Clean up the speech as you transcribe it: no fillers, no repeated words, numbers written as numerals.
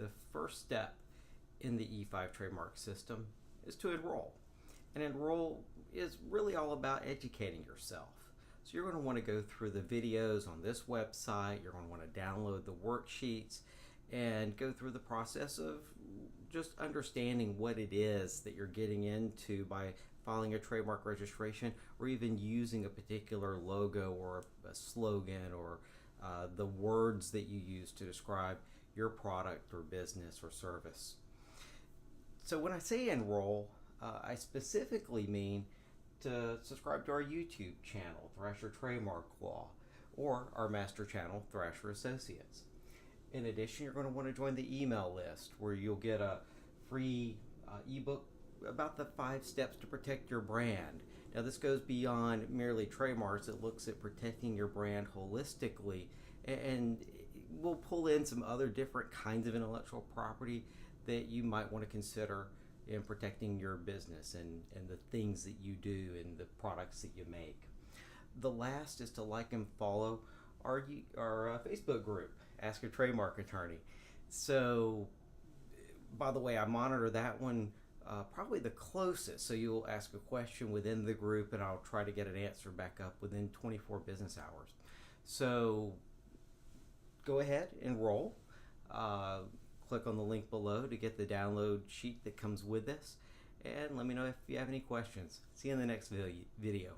the first step in the E5 trademark system is to enroll. And enroll is really all about educating yourself. So you're going to want to go through the videos on this website, you're going to want to download the worksheets and go through the process of just understanding what it is that you're getting into by filing a trademark registration, or even using a particular logo or a slogan or the words that you use to describe your product or business or service. So when I say enroll, I specifically mean to subscribe to our YouTube channel, Thrasher Trademark Law, or our master channel, Thrasher Associates. In addition, you're going to want to join the email list where you'll get a free ebook about the 5 steps to protect your brand. Now this goes beyond merely trademarks. It looks at protecting your brand holistically, and we'll pull in some other different kinds of intellectual property that you might want to consider in protecting your business and the things that you do and the products that you make. The last is to like and follow our Facebook group, Ask a Trademark Attorney. So, by the way, I monitor that one probably the closest. So you'll ask a question within the group and I'll try to get an answer back up within 24 business hours. So go ahead, enroll. Click on the link below to get the download sheet that comes with this. And let me know if you have any questions. See you in the next video.